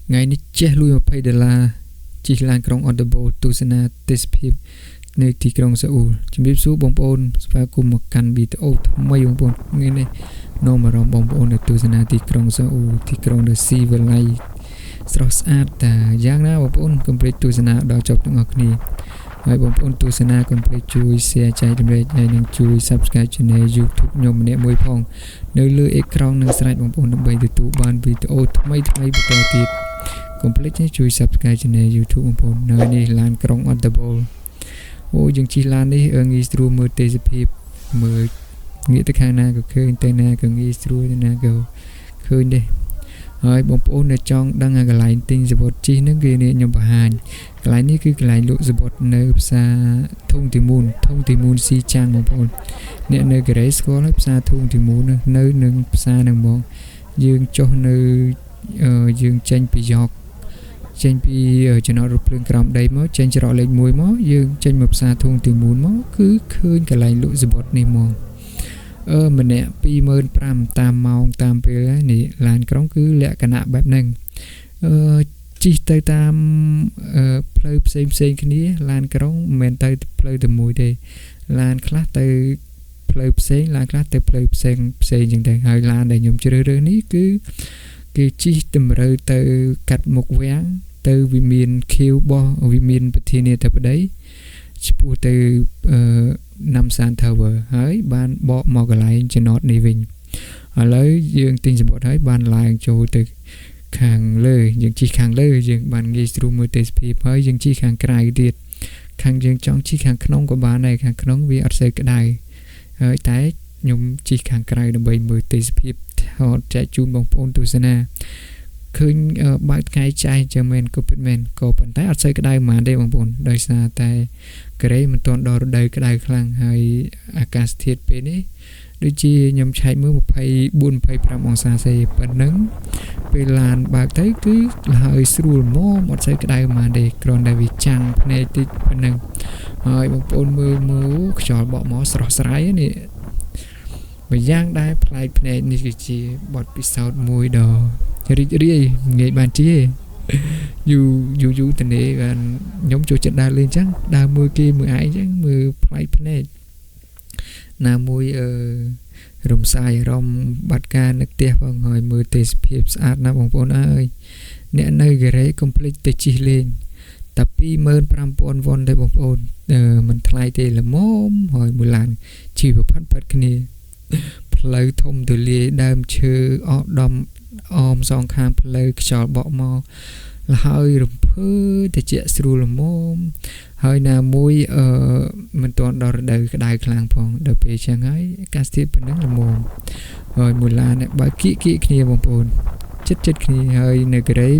ngày ní che lui $20chỉ là trong audible tu sana tisphip nơi thị trường Seoul chỉ biết số bóng ôn và cùng một căn bị ô mấy bóng ôn nghe này nó mà rong bóng ôn ở tu sana thị trường Seoul thị trường the Silver Lake Strauss ta giang na bóng ôn complete tu sana đó chọc những ngọc nàyហើយបងប្អូនទស្សនាកុំភ្លេចជួយ share ចែករំលែកហើយនឹងជួយ subscribe channel YouTube ខ្ញុំម្នាក់មួយផងនៅលើអេក្រង់នឹងស្រេចបងប្អូនដើម្បីទទួលបានវីដេអូថ្មីៗបន្តទៀតកុំភ្លេចជួយ subscribe channel YouTube បងប្អូននៅនេះឡានក្រុង Audible អូយើងជិះឡាននេះងាយស្រួលមើលទេសភាពមើលងាកទៅខាងណាក៏ឃើញទៅណាក៏ងាយស្រួលទៅណាក៏ឃើញដែរហើយបងប្អូននៅចង់ដឹងកន្លែងទិញសបុតជិះហ្នឹងគឺនេះខ្ញុំបង្ហាញកន្លែងនេះគឺកន្លែងលក់សបុតនៅផ្សារធុងទីមូនស៊ីចាំងបងប្អូនអ្នកនៅកូរ៉េស្គាល់ហើយផ្សារធុងទីមូននៅនឹងផ្សារហ្នឹងហ្មងយើងចុះនៅយើងចេញពីយ៉កចេញពីចំណតរថភ្លើងក្រោមដីមកចេញច្រកលេខ1មកយើងចេញមកផ្សារធុងទីមូនមកគឺឃើញកន្លែងលក់សបុតនេះហ្មងម្នាក់25,000តាមម៉ោងតាមពេលនេះឡានក្រុងគឺលក្ខណៈបែបហ្នឹងជិះទៅតាមផ្លូវផ្សេងគ្នាឡានក្រុងមិនមែនទៅផ្លូវតែមួយទេឡានខ្លះទៅផ្លូវផ្សេងឡានខ្លះទៅផ្លូវផ្សេងចឹងទៅហើយឡានដែលខ្ញុំជ្រើសរើសនេះគឺគេជិះតម្រូវទៅកាត់មុខវាំងទៅវិមានខៀវរបស់វិមានប្រធានាធិបតីឆ្ពោះទៅNamsan Tower ហើយបានបកមកកន្លែងចំណតនេះវិញឥឡូវយើងទិញសម្បត្តិហើយបានឡើងចូលទៅខាងលើយើងជិះខាងលើយើងបានងាយស្រួលមើលទេសភាពហើយយើងជិះខាងក្រៅទៀតខាងយើងចង់ជិះខាងក្នុងក៏បានដែរខាងក្នុងវាអត់សូវក្តៅហើយតែខ្ញុំជិះខាងក្រៅដើម្បីមើលទេសភាពថតចែកជូនបងប្អូនទស្សនាឃើញបើកថ្ងៃចាស់ចឹងមែនក៏ពិតមែនក៏ប៉ុន្តែអត់សូវក្តៅហ្មងទេបងប្អូនដោយសារតែកូរ៉េមិនទាន់ដល់រដូវក្តៅខ្លាំងហើយអាកាសធាតុពេលនេះដូចជាខ្ញុំឆែកមើល24-25អង្សាសេប៉ុណ្ណឹងពេលឡានបើកទៅគឺហើយស្រួលមកអត់សូវក្តៅហ្មងទេគ្រាន់តែវាចាំងភ្នែកតិចប៉ុណ្ណឹងហើយបងប្អូនមើលខ្យល់បក់មកស្រស់ស្រាយនេះមួយយ៉ាងដែរប្លែកភ្នែកនេះគឺជាបទពិសោធន៍មួយដ៏រីករាយងាយបានជាយូរទៅនេះបានខ្ញុំចូលចិត្តដើរលេងចឹងដើរមើលគេមើលឯងចឹងមើលប្លែកភ្នែកណាមួយរំសាយអារម្មណ៍បាត់ការនឹកផ្ទះផងហើយមើលទេសភាពស្អាតណាស់បងប្អូនអើយអ្នកនៅកូរ៉េកុំភ្លេចទៅជិះលេងតែ25,000 វ៉ុនទេបងប្អូនមិនថ្លៃទេល្មមហើយមួយឡានជីវផាត់គ្នាផ្លូវធំទូលាយដើមឈើអមសងខាងផ្លូវខ្យល់បក់មកហើយរំភើបត្រជាក់ស្រួលល្មមហើយណាមួយមិនទាន់ដល់រដូវក្តៅខ្លាំងផងដល់ពេលចឹងហើយអាកាសធាតុប៉ុណ្ណឹងល្មមហើយមួយឡានបើគៀកគ្នាបងប្អូនចិត្តគ្នាហើយនៅកូរ៉េ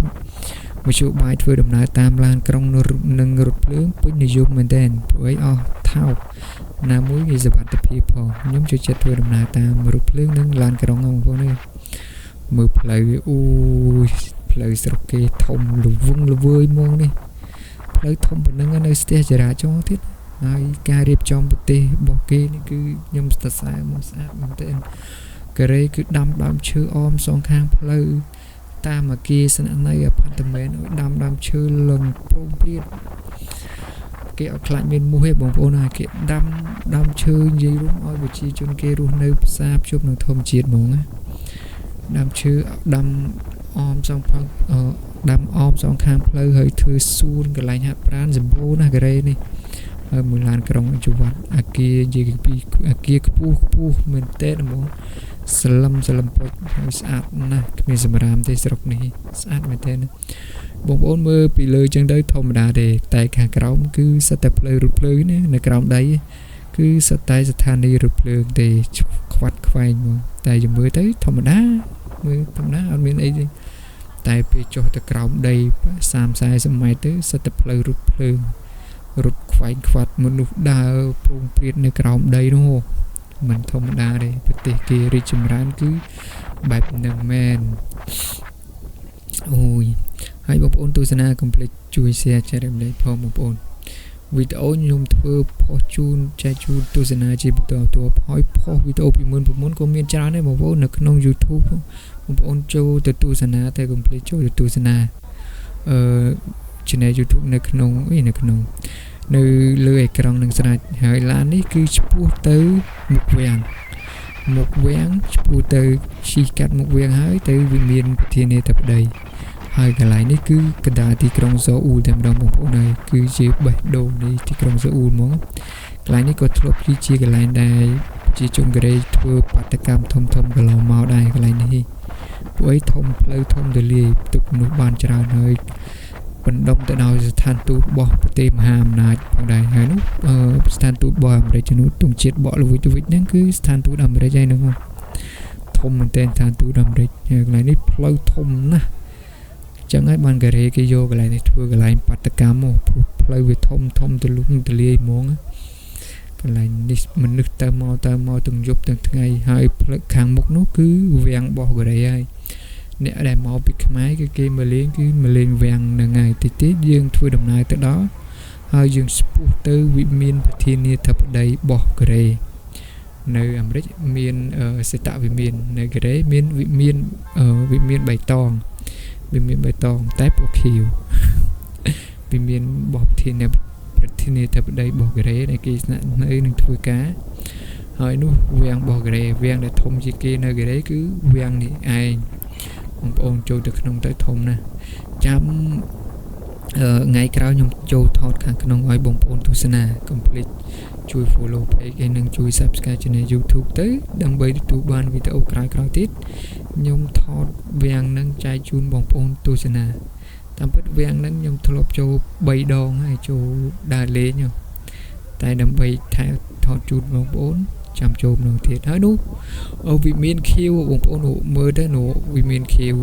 មធ្យោបាយធ្វើដំណើរតាមឡានក្រុងនិងរថភ្លើងពេញនិយមមែនទែនព្រោះអីអស់ថោកណាមួយវាសុវត្ថិភាពផងខ្ញុំចូលចិត្តធ្វើដំណើរតាមរថភ្លើងនិងឡានក្រុងបងប្អូននេះមើលផ្លូវអូយផ្លូវស្រុកគេធំល្វើយហ្មងនេះផ្លូវធំប៉ុណ្ណឹងនៅស្ទះចរាចរណ៍ទៀតហើយការរៀបចំប្រទេសរបស់គេនេះគឺខ្ញុំសរសើរមកស្អាតមែនទែនកូរ៉េគឺដាំដើមឈើអមសងខាងផ្លូវតាមអគារស្នាក់នៅអាផាតមែនដើមឈើលឹងព្រមព្រៀតគេអត់ខ្លាចមានមូសទេបងប្អូនហើយគេដើមឈើនិយាយរួមឲ្យប្រជាជនគេរស់នៅផ្សារភ្ជាប់នឹងធម្មជាតិហ្មងណាដើមឈើដាំអមសងខាងផ្លូវហើយធ្វើសួនកន្លែងហាត់ប្រាណសម្បូរណាស់កូរ៉េនេះហើយមួយឡានក្រុងជីវ័តអាគារនិយាយពីអាគារខ្ពស់មែនតើហ្មងស្លឹមពុចហើយស្អាតណាស់គ្មានសម្រាមទេស្រុកនេះស្អាតមែនតើបងប្អូនមើលពីលើចឹងទៅធម្មតាទេតែខាងក្រោមគឺសិតតែផ្លូវរថភ្លើងណានៅក្រោមដីគឺសិតតែស្ថានីយ៍រថភ្លើងទេខ្វាត់ខ្វែងហ្មងតែយើងមើលទៅធម្មតាអត់មានអីទេតែពេលចុះទៅក្រោមដី30-40 ម៉ែត្រទៅសិតតែផ្លូវរថភ្លើងរត់ខ្វែងខ្វាត់មនុស្សដើរព្រោងព្រាតនៅក្រោមដីនោះមិនធម្មតាទេប្រទេសគេរីកចម្រើនគឺបែបហ្នឹងមែនអូយហើយបងប្អូនទស្សនាកុំភ្លេចជួយ share ចែករំលែកផងបងប្អូនវីដេអូខ្ញុំធ្វើផុសជូនចែកជូនទស្សនាជាបន្តហើយផុសវីដេអូពីមុនក៏មានច្រើនដែរបងប្អូននៅក្នុង YouTube បងប្អូនចូលទៅទស្សនាតែកុំភ្លេចចូលទៅទស្សនា channel YouTube នៅក្នុងនៅលើអេក្រង់នឹងស្រាច់ហើយឡាននេះគឺឆ្ពោះទៅមុខវាំងឆ្ពោះទៅឈីកាត់មុខវាំងហើយទៅវិមានប្រធានាធិបតីហើយកន្លែងនេះគឺកណ្ដាលទីក្រុងសូអ៊ូលតែម្ដងបងប្អូនហើយគឺជាបេះដូងនៃទីក្រុងសូអ៊ូលហ្មងកន្លែងនេះក៏ធ្លាប់ជាកន្លែងដែលជាជុំកូរ៉េធ្វើបាតកម្មធំកន្លងមកដែរកន្លែងនេះពួកឯងធំផ្លូវធំទលាយទុកមនុស្សបានច្រើនហើយបណ្ដុំទៅដោយស្ថានទូតរបស់ប្រទេសមហាអំណាចផងដែរហើយនោះស្ថានទូតរបស់អាមេរិកជំនួសទង់ជាតិបកល្វិចហ្នឹងគឺស្ថានទូតអាមេរិកហើយហ្នឹងធំមែនទែនស្ថានទូតអាមេរិកហើយកន្លែងនេះផ្លូវធំណាស់ចឹងហើយបានកូរ៉េគេយកកន្លែងនេះធ្វើកន្លែងបាតកម្មមកផ្លូវវាធំទលំទលាយហ្មងកន្លែងនេះមនុស្សទៅមកទាំងយប់ទាំងថ្ងៃហើយផ្លូវខាងមុខនោះគឺវាំងរបស់កូរ៉េហើយអ្នកដែលមកពីខ្មែរគឺគេមកលេងវាំងហ្នឹងហើយតិចយើងធ្វើដំណើរទៅដល់ហើយយើងស្ពុះទៅវិមានប្រធានាធិបតីរបស់កូរ៉េនៅអាមេរិកមានសេតវិមាននៅកូរ៉េមានវិមានបៃតងតែពណ៌ខៀវវិមានរបស់ប្រធានាធិបតីរបស់កូរ៉េដែលគេស្នាក់នៅនឹងធ្វើការហើយនោះវាំងរបស់កូរ៉េវាំងដែលធំជាងគេនៅកូរ៉េគឺវាំងនេះឯងបងប្អូនចូលទៅក្នុងទៅធំណាស់ចាំថ្ងៃក្រោយខ្ញុំចូលថតខាងក្នុងឲ្យបងប្អូនទស្សនា complete ជួយ follow page ហើយនិងជួយ subscribe channel YouTube ទៅដើម្បីទទួលបានវីដេអូក្រោយៗទៀតខ្ញុំថតវាំងនឹងចែកជូនបងប្អូនទស្សនាតាមពិតវាំងនឹងខ្ញុំធ្លាប់ចូល3ដងហើយចូលដើរលេងតែដើម្បីថតជូនបងប្អូនចាំចូលម្ដងទៀតហើយនោះវិមានខៀវបងប្អូនមើលទៅនោះវិមានខៀវ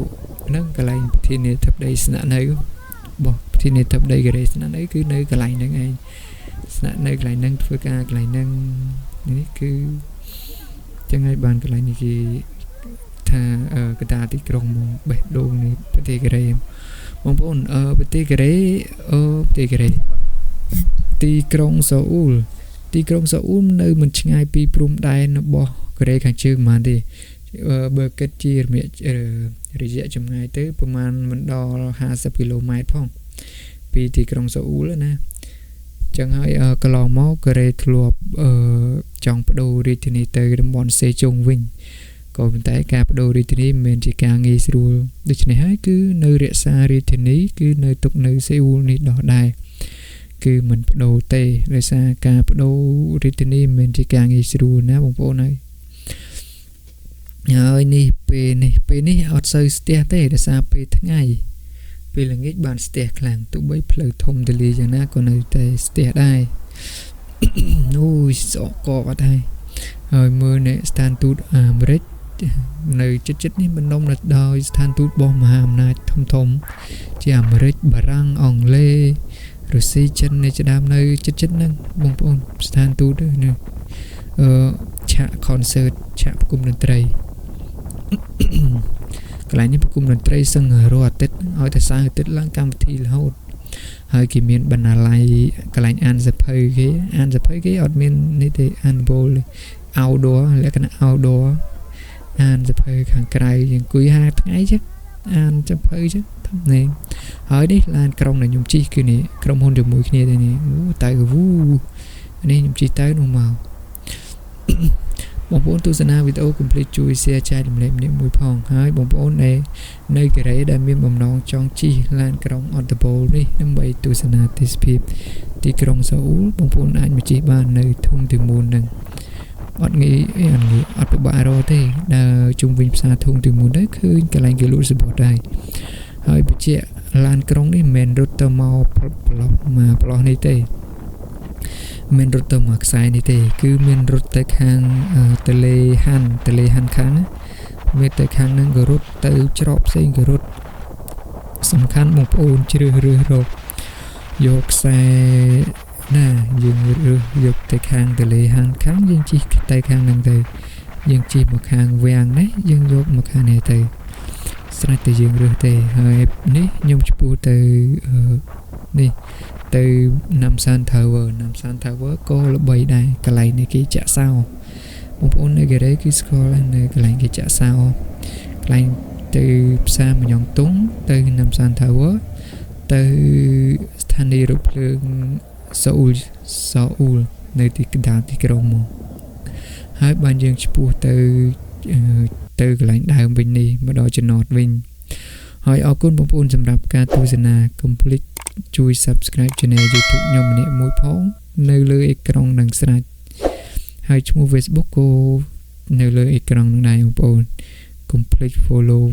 ហ្នឹងកន្លែងប្រធានាធិបតីស្នាក់នៅរបស់ប្រធានាធិបតីកូរ៉េស្នាក់នៅគឺនៅកន្លែងហ្នឹងឯងស្នាក់នៅកន្លែងហ្នឹងធ្វើការកន្លែងហ្នឹងនេះគឺចឹងហើយបានកន្លែងនេះគេថាកណ្ដាលទីក្រុងមកបេះដូងនៃប្រទេសកូរ៉េបងប្អូនប្រទេសកូរ៉េទីក្រុងសូអ៊ូលនៅមិនឆ្ងាយពីព្រំដែនរបស់កូរ៉េខាងជើងប៉ុន្មានទេបើគិតជារយៈចម្ងាយទៅប្រហែលមិនដល់50គីឡូម៉ែត្រផងពីទីក្រុងសូអ៊ូលណាចឹងហើយកន្លងមកកូរ៉េធ្លាប់ចង់បដូររាជធានីទៅតំបន់សេជុងវិញក៏ប៉ុន្តែការបដូររាជធានីមិនមែនជាការងាយស្រួលដូច្នេះហើយគឺនៅរក្សារាជធានីគឺនៅទុកនៅសេអ៊ូលនេះដោះដែរគឺមិនបដូរទេដោយសារការបដូររាជធានីមិនមែនជាការងាយស្រួលណាបងប្អូនហើយនេះពេលនេះអត់សូវស្ទះទេដោយសារពេលថ្ងៃពេលល្ងាចបានស្ទះខ្លាំងទោះបីផ្លូវធំទលាយយ៉ាងណាក៏នៅតែស្ទះដែរអូយសក់កកអត់ហើយមើលនៅស្ថានទូតអាមេរិកនៅចិត្តនេះបណ្ដុំដោយស្ថានទូតរបស់មហាអំណាចធំជាអាមេរិកបារាំងអង់គ្លេសរុស្ស៊ីចិននេះជាដើមនៅចិត្តហ្នឹងបងប្អូនស្ថានទូតនេះឆាក concert ឆាកប្រគំតន្ត្រីកន្លែងនេះប្រគំតន្ត្រីសឹងរាល់អាទិត្យឲ្យតែសៅរ៍អាទិត្យឡើងកម្មវិធីរហូតហើយគេមានបណ្ណាល័យកន្លែងអានសភៅគេអត់មាននេះទេអានបូល outdoor លក្ខណៈ outdoor អានសភៅខាងក្រៅយើងអង្គុយ5ថ្ងៃចឹងអានសភៅចឹងធំនេះហើយនេះឡានក្រុងដែលខ្ញុំជិះគឺនេះក្រុមហ៊ុនជាមួយគ្នាទេនេះតែវូនេះខ្ញុំជិះទៅនោះមកបងប្អូនទស្សនាវីដេអូ complete ជួយ share ចែករំលែកនេះមួយផងហើយបងប្អូនដែលនៅកូរ៉េដែលមានបំណងចង់ជិះឡានក្រុង Audible នេះដើម្បីទស្សនាទេសភាពទីក្រុងសូអ៊ូលបងប្អូនអាចមកជិះបាននៅធុងទីមូនហ្នឹងអត់ពិបាករកទេដើរជុំវិញផ្សារធុងទីមូនទៅឃើញកន្លែងគេលក់សពតដែរហើយបញ្ជាក់ឡានក្រុងនេះមិនមែនរត់ទៅមកផ្លោះនេះទេមានរត់ទៅមកខ្សែនេះទេគឺមានរត់ទៅខាងទលេហាន់ខាងមានទៅខាងហ្នឹងក៏រត់ទៅច្រកផ្សេងក៏រត់សំខាន់បងប្អូនជ្រើសរើសរកយកខ្សែណាយើងរើសយកទៅខាងទលេហាន់ខាងយើងជិះទៅខាងហ្នឹងទៅយើងជិះមកខាងវាំងនេះយើងយកមកខាងនេះទៅស្រេចតែយើងរើសទេហើយនេះខ្ញុំឆ្ពោះទៅនេះទៅNamsan Towerក៏ល្បីដែរកន្លែងនេះគេចាក់សោបងប្អូននៅកូរ៉េគឺស្គាល់នៅកន្លែងគេចាក់សោកន្លែងទៅផ្សារមញងតុងទៅNamsan Tower ទៅស្ថានីយ៍រថភ្លើងសូអ៊ូលនៅទីកណ្ដាលទីក្រុងមកហើយបានយើងឆ្ពោះទៅកន្លែងដើមវិញនេះមកដល់ចំណតវិញហើយអរគុណបងប្អូនសម្រាប់ការទស្សនា កុំភ្លេចជួយ Subscribe Channel YouTube ខ្ញុំម្នាក់មួយផងនៅលើអេក្រង់នឹងស្រេចហើយឈ្មោះ Facebook ក៏នៅលើអេក្រង់នឹងដែរបងប្អូនកុំភ្លេច Follow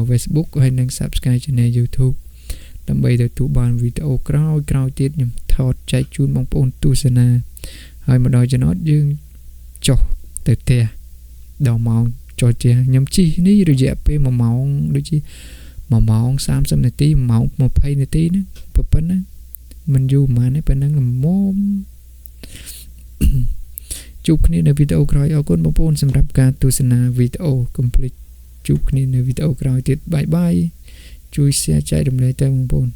Facebook ហើយនិង Subscribe Channel YouTube ដើម្បីទទួលបានវីដេអូក្រោយទៀតខ្ញុំថតចែកជូនបងប្អូនទស្សនាហើយមកដល់ចំណតយើងចុះទៅផ្ទះដល់ម៉ោងចុះជាខ្ញុំជិះនេះរយៈពេល1ម៉ោងដូចជា1ម៉ោង30នាទី1ម៉ោង20នាទីហ្នឹងប៉ុណ្ណឹងមិនយូរប៉ុន្មានទេប៉ុណ្ណឹងល្មមជួបគ្នានៅវីដេអូក្រោយអរគុណបងប្អូនសម្រាប់ការទស្សនាវីដេអូកុំភ្លេចជួបគ្នានៅវីដេអូក្រោយទៀតបាយបាយជួយ share ចែករំលែកទៅបងប្អូន